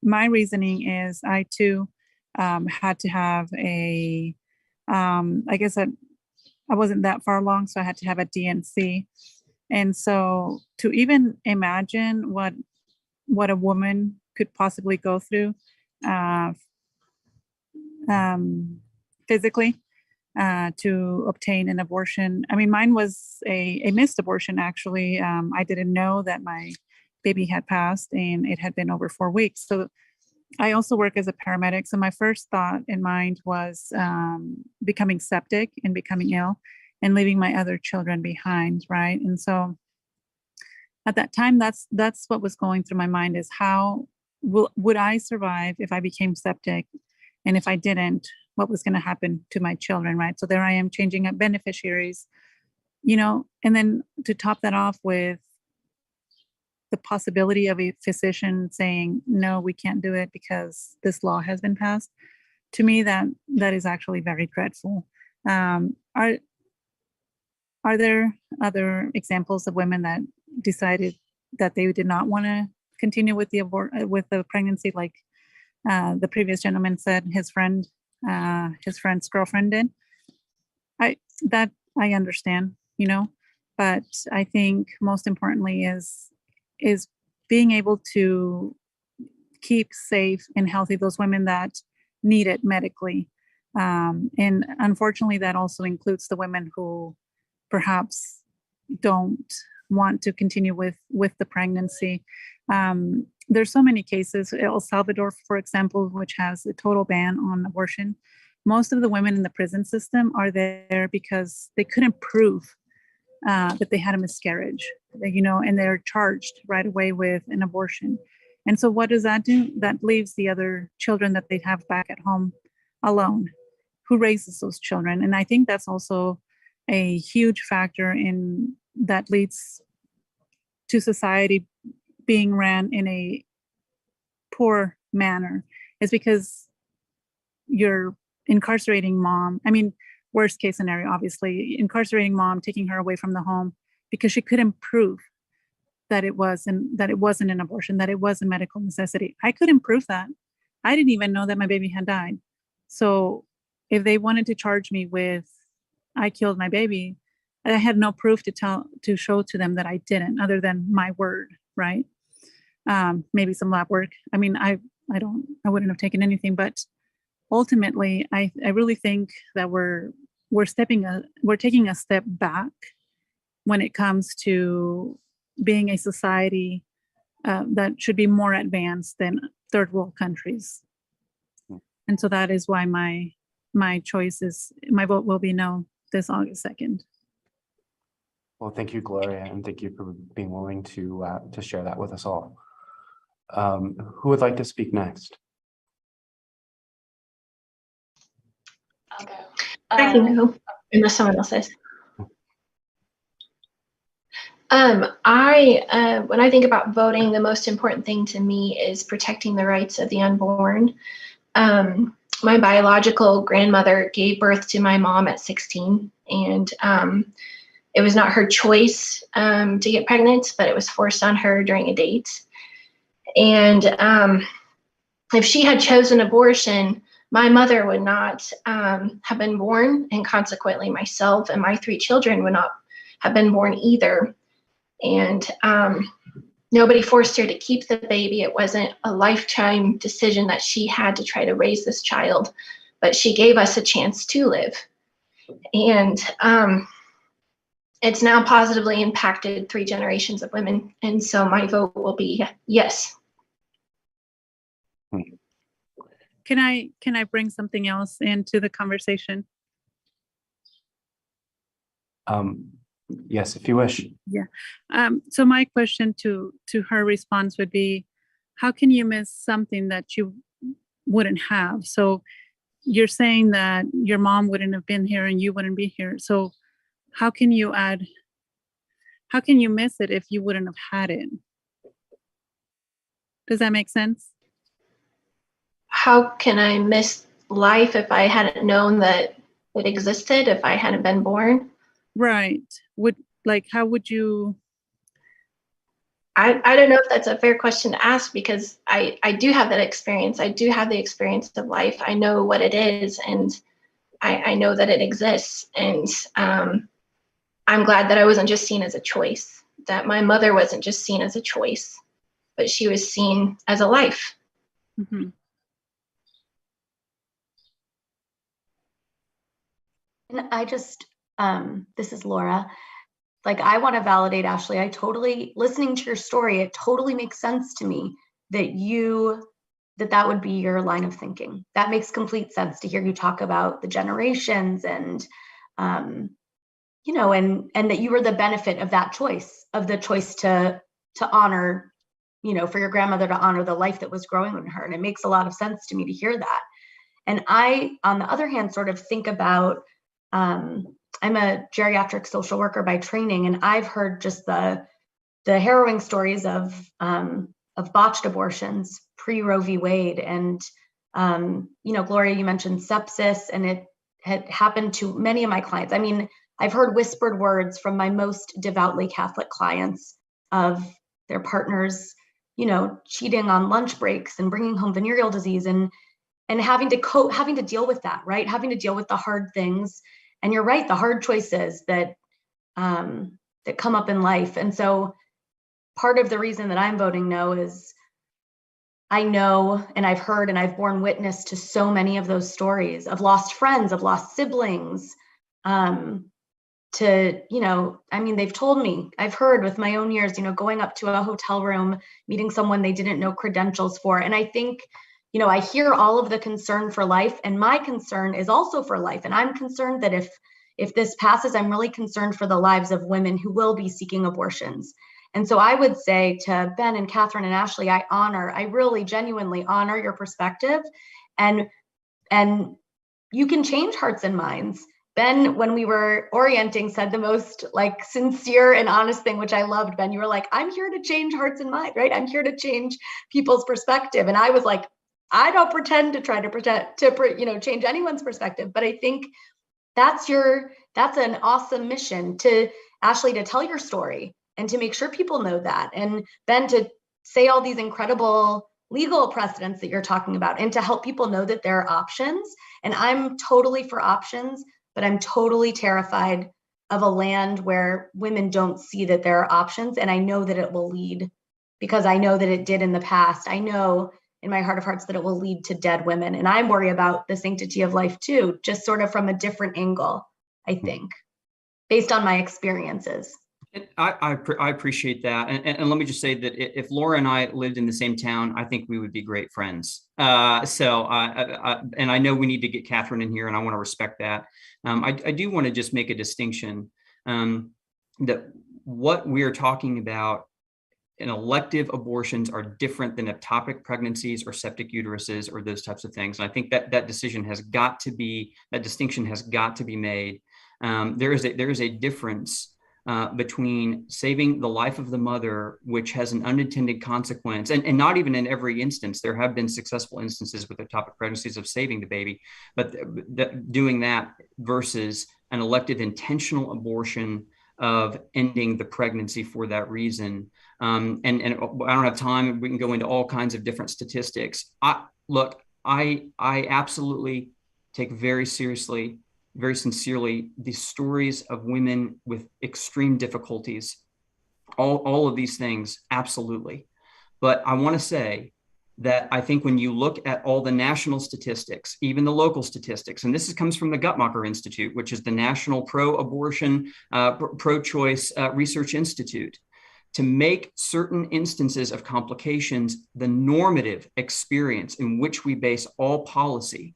Speaker 5: My reasoning is I too had to have I guess I wasn't that far along, so I had to have a DNC. And so to even imagine what a woman could possibly go through physically to obtain an abortion. I mean, mine was a missed abortion, actually. I didn't know that my baby had passed, and it had been over 4 weeks. So I also work as a paramedic. So my first thought in mind was becoming septic and becoming ill and leaving my other children behind, right? And so at that time, that's what was going through my mind, is how would I survive if I became septic? And if I didn't, what was going to happen to my children, right? So there I am changing up beneficiaries, and then to top that off with the possibility of a physician saying, no, we can't do it because this law has been passed. To me, that is actually very dreadful. Are there other examples of women that decided that they did not want to continue with the pregnancy, like the previous gentleman said his friend's girlfriend did? I understand, but I think most importantly is being able to keep safe and healthy those women that need it medically. And unfortunately, that also includes the women who perhaps don't want to continue with the pregnancy. There's so many cases. El Salvador, for example, which has a total ban on abortion. Most of the women in the prison system are there because they couldn't prove that they had a miscarriage, and they're charged right away with an abortion. And so what does that do? That leaves the other children that they have back at home alone. Who raises those children? And I think that's also a huge factor that leads to society being ran in a poor manner, is because you're incarcerating mom. I mean, worst case scenario, obviously, incarcerating mom, taking her away from the home because she couldn't prove that it wasn't an abortion, that it was a medical necessity. I couldn't prove that. I didn't even know that my baby had died. So if they wanted to charge me with I killed my baby, I had no proof to show to them that I didn't, other than my word, right? Maybe some lab work. I mean, I wouldn't have taken anything, but ultimately, I really think that we're taking a step back when it comes to being a society that should be more advanced than third world countries. And so that is why my vote will be no this August 2nd.
Speaker 1: Well, thank you, Gloria, and thank you for being willing to share that with us all. Who would like to speak next?
Speaker 8: I'll go.
Speaker 4: I can go, unless someone else says. When I think about voting, the most important thing to me is protecting the rights of the unborn. my biological grandmother gave birth to my mom at 16, and it was not her choice to get pregnant, but it was forced on her during a date. And if she had chosen abortion, my mother would not have been born, and consequently myself and my 3 children would not have been born either. And nobody forced her to keep the baby. It wasn't a lifetime decision that she had to try to raise this child, but she gave us a chance to live. And it's now positively impacted 3 generations of women. And so my vote will be yes.
Speaker 5: Can I bring something else into the conversation?
Speaker 1: Yes, if you wish.
Speaker 5: Yeah. So my question to her response would be, how can you miss something that you wouldn't have? So you're saying that your mom wouldn't have been here and you wouldn't be here. So how can you miss it if you wouldn't have had it? Does that make sense?
Speaker 4: How can I miss life if I hadn't known that it existed, if I hadn't been born?
Speaker 5: Right. How would you?
Speaker 4: I don't know if that's a fair question to ask, because I do have that experience. I do have the experience of life. I know what it is, and I know that it exists. And I'm glad that I wasn't just seen as a choice, that my mother wasn't just seen as a choice, but she was seen as a life.
Speaker 5: Mm-hmm.
Speaker 9: And I just, this is Laura. Like, I want to validate, Ashley, listening to your story, it totally makes sense to me that that would be your line of thinking. That makes complete sense to hear you talk about the generations and, and that you were the benefit of that choice, of the choice to honor, for your grandmother to honor the life that was growing in her. And it makes a lot of sense to me to hear that. And I, on the other hand, sort of think about, I'm a geriatric social worker by training, and I've heard just the harrowing stories of botched abortions pre-Roe v. Wade. And, Gloria, you mentioned sepsis, and it had happened to many of my clients. I mean, I've heard whispered words from my most devoutly Catholic clients of their partners, cheating on lunch breaks and bringing home venereal disease and having to deal with that, right? Having to deal with the hard things. And you're right, the hard choices that come up in life. And so part of the reason that I'm voting no is I know, and I've heard, and I've borne witness to so many of those stories of lost friends, of lost siblings, they've told me, I've heard with my own ears, going up to a hotel room, meeting someone they didn't know credentials for. And I think, I hear all of the concern for life, and my concern is also for life. And I'm concerned that if this passes, I'm really concerned for the lives of women who will be seeking abortions. And so I would say to Ben and Catherine and Ashley, I really genuinely honor your perspective, and you can change hearts and minds. Ben, when we were orienting, said the most sincere and honest thing, which I loved. Ben, you were like, I'm here to change hearts and minds, right? I'm here to change people's perspective. And I was like, I don't pretend to change anyone's perspective, but I think that's an awesome mission, to Ashley, to tell your story and to make sure people know that. And Ben, to say all these incredible legal precedents that you're talking about, and to help people know that there are options. And I'm totally for options, but I'm totally terrified of a land where women don't see that there are options. And I know that it will lead, because I know that it did in the past. I know in my heart of hearts that it will lead to dead women. And I worry about the sanctity of life too, just sort of from a different angle, I think, based on my experiences.
Speaker 6: I appreciate that. And let me just say that if Laura and I lived in the same town, I think we would be great friends. And I know we need to get Catherine in here, and I want to respect that. I do want to just make a distinction that what we are talking about in elective abortions are different than ectopic pregnancies or septic uteruses or those types of things. And I think that distinction has got to be made. There is a difference between saving the life of the mother, which has an unintended consequence, and not even in every instance. There have been successful instances with ectopic pregnancies of saving the baby, but doing that versus an elective intentional abortion of ending the pregnancy for that reason. And I don't have time. We can go into all kinds of different statistics. I absolutely take very seriously, very sincerely, the stories of women with extreme difficulties, all of these things, absolutely. But I want to say that I think when you look at all the national statistics, even the local statistics, and this comes from the Guttmacher Institute, which is the National Pro-Abortion, Pro-Choice Research Institute, to make certain instances of complications the normative experience in which we base all policy,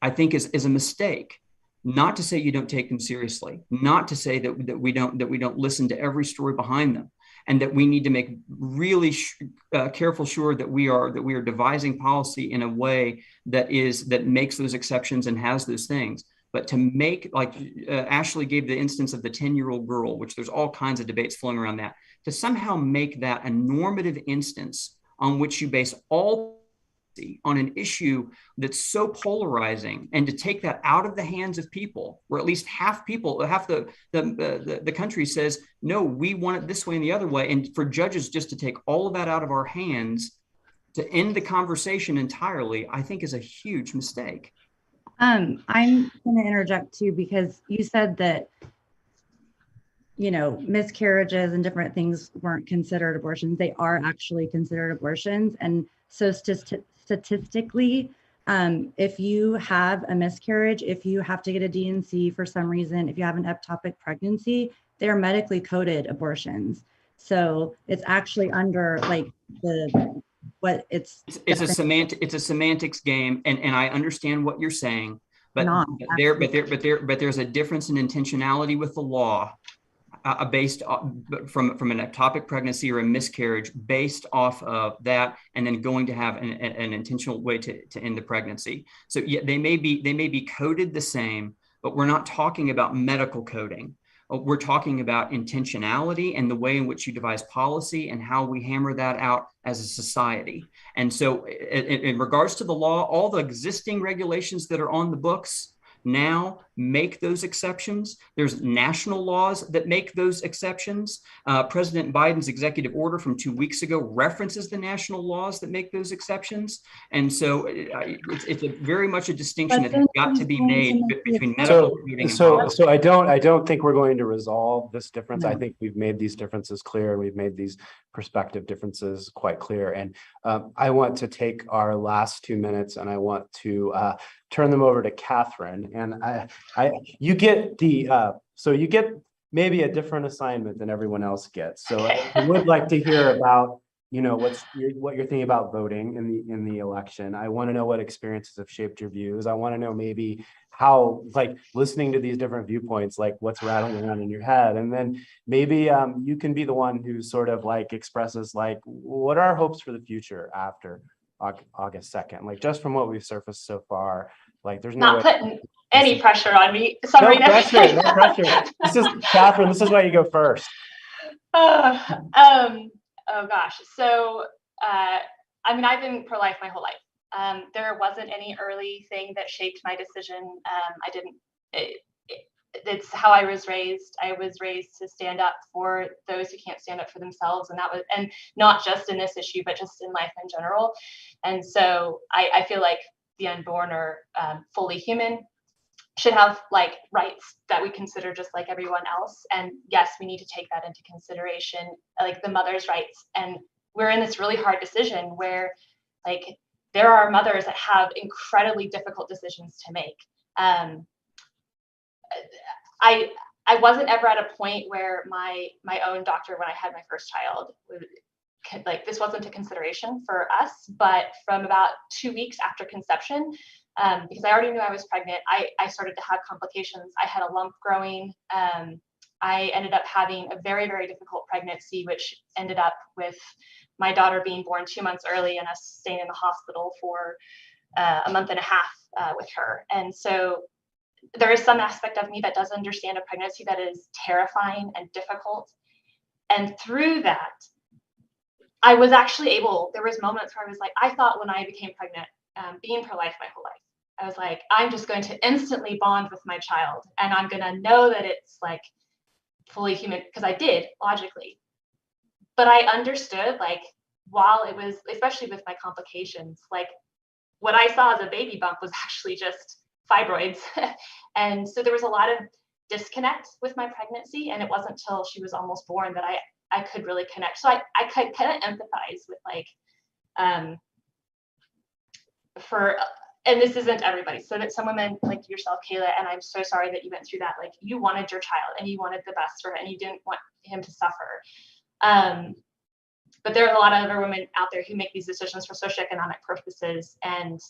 Speaker 6: I think is a mistake. Not to say you don't take them seriously, not to say that we don't listen to every story behind them, and that we need to make really careful sure that we are devising policy in a way that makes those exceptions and has those things. But to make, like Ashley gave the instance of the 10-year-old girl, which there's all kinds of debates flowing around that, to somehow make that a normative instance on which you base all on an issue that's so polarizing, and to take that out of the hands of people, where at least half the country says, no, we want it this way and the other way. And for judges just to take all of that out of our hands to end the conversation entirely, I think is a huge mistake.
Speaker 7: I'm going to interject too, because you said that, miscarriages and different things weren't considered abortions. They are actually considered abortions. And so statistically, if you have a miscarriage, if you have to get a D&C for some reason, if you have an ectopic pregnancy, they're medically coded abortions. So it's actually under it's
Speaker 6: a semantics game, and I understand what you're saying, but there's a difference in intentionality with the law. Based from an ectopic pregnancy or a miscarriage, based off of that, and then going to have an intentional way to end the pregnancy. So yeah, they may be coded the same, but we're not talking about medical coding. We're talking about intentionality and the way in which you devise policy and how we hammer that out as a society. And so in regards to the law, all the existing regulations that are on the books now make those exceptions. There's national laws that make those exceptions. President Biden's executive order from 2 weeks ago references the national laws that make those exceptions. And so it's very much a distinction that has got to be made between medical coding and policy.
Speaker 1: So I don't think we're going to resolve this difference. No. I think we've made these differences clear, and we've made these perspective differences quite clear. And I want to take our last 2 minutes, and I want to turn them over to Catherine. And you get maybe a different assignment than everyone else gets. So I would like to hear about, what you're thinking about voting in the election. I want to know what experiences have shaped your views. I want to know maybe how, listening to these different viewpoints, what's rattling around in your head. And then maybe you can be the one who sort of expresses what are our hopes for the future after August 2nd, just from what we've surfaced so far. There's no
Speaker 8: not putting any pressure on me. Sorry,
Speaker 1: no pressure. This is Catherine. This is why you go first.
Speaker 8: Oh gosh. So, I've been pro-life my whole life. There wasn't any early thing that shaped my decision. It's how I was raised. I was raised to stand up for those who can't stand up for themselves, and not just in this issue, but just in life in general. And so I feel like the unborn are fully human, should have rights that we consider just like everyone else. And yes, we need to take that into consideration, the mother's rights. And we're in this really hard decision where there are mothers that have incredibly difficult decisions to make. I wasn't ever at a point where my own doctor, when I had my first child, this wasn't a consideration for us, but from about 2 weeks after conception, because I already knew I was pregnant, I started to have complications. I had a lump growing. I ended up having a very, very difficult pregnancy, which ended up with my daughter being born 2 months early and us staying in the hospital for a month and a half with her. And so there is some aspect of me that does understand a pregnancy that is terrifying and difficult. And through that, I was actually able, there was moments where I was like, I thought when I became pregnant, being pro-life my whole life, I was like, I'm just going to instantly bond with my child and I'm going to know that it's like fully human, because I did logically. But I understood, like, while it was, especially with my complications, like what I saw as a baby bump was actually just fibroids. And so there was a lot of disconnect with my pregnancy. And it wasn't until she was almost born that I could really connect. So I could kind of empathize with like, and this isn't everybody. So that some women like yourself, Kayla, and I'm so sorry that you went through that. Like you wanted your child and you wanted the best for him and you didn't want him to suffer. But there are a lot of other women out there who make these decisions for socioeconomic purposes, and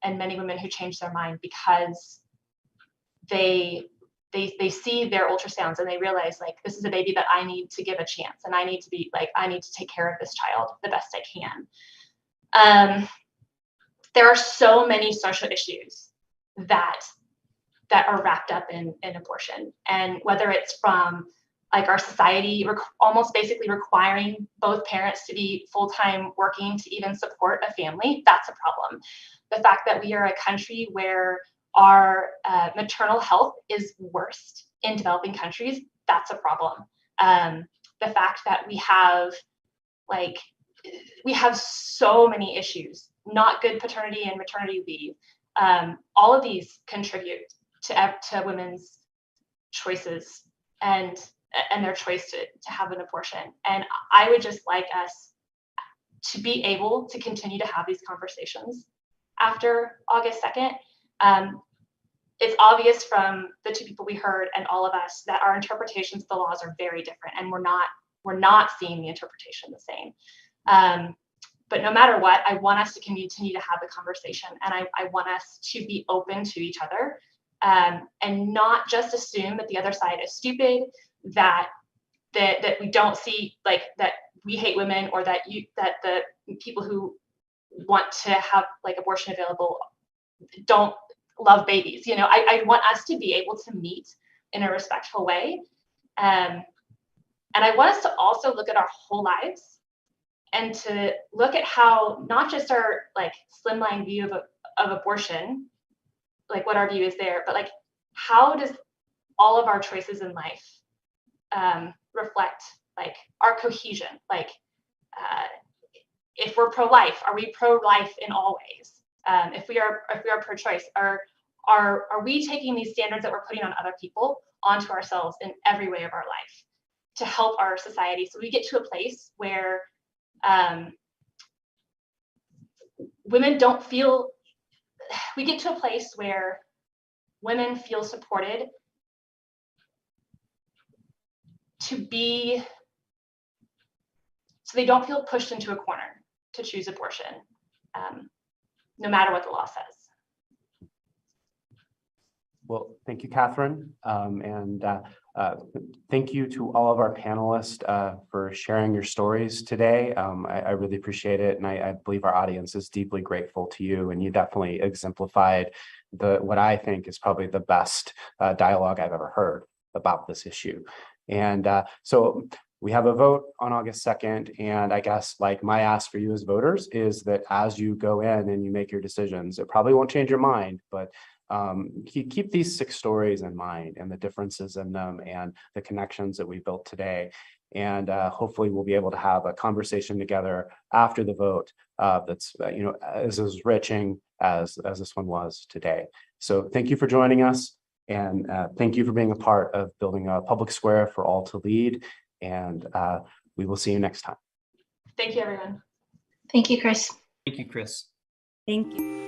Speaker 8: many women who change their mind because they see their ultrasounds and they realize like this is a baby that I need to give a chance, and I need to take care of this child the best I can. There are so many social issues that are wrapped up in abortion, and whether it's from like our society almost basically requiring both parents to be full-time working to even support a family, that's a problem. The fact that we are a country where our maternal health is worst in developing countries, that's a problem. The fact that we have so many issues, not good paternity and maternity leave, all of these contribute to women's choices and their choice to have an abortion. And I would just like us to be able to continue to have these conversations after August 2nd. It's obvious from the two people we heard and all of us that our interpretations of the laws are very different, and we're not seeing the interpretation the same. But no matter what, I want us to continue to have the conversation, and I want us to be open to each other, and not just assume that the other side is stupid, that we don't see, like, that we hate women, or that the people who want to have like abortion available don't love babies. You know, I want us to be able to meet in a respectful way, and I want us to also look at our whole lives and to look at how not just our like slimline view of abortion, like what our view is there, but like how does all of our choices in life reflect like our cohesion? Like if we're pro-life, are we pro-life in all ways? If we are pro-choice, are we taking these standards that we're putting on other people onto ourselves in every way of our life to help our society, so we get to a place where women don't feel, we get to a place where women feel supported to be, so they don't feel pushed into a corner to choose abortion, no matter what the law says.
Speaker 1: Well, thank you, Catherine. Thank you to all of our panelists for sharing your stories today. I really appreciate it. And I believe our audience is deeply grateful to you. And you definitely exemplified what I think is probably the best dialogue I've ever heard about this issue. And so we have a vote on August 2nd. And I guess like my ask for you as voters is that as you go in and you make your decisions, it probably won't change your mind, but keep these 6 stories in mind and the differences in them and the connections that we built today. And hopefully we'll be able to have a conversation together after the vote that's as enriching as this one was today. So thank you for joining us, and thank you for being a part of building a public square for all to lead. And we will see you next time.
Speaker 8: Thank you, everyone.
Speaker 4: Thank you, Chris.
Speaker 6: Thank you, Chris.
Speaker 7: Thank you.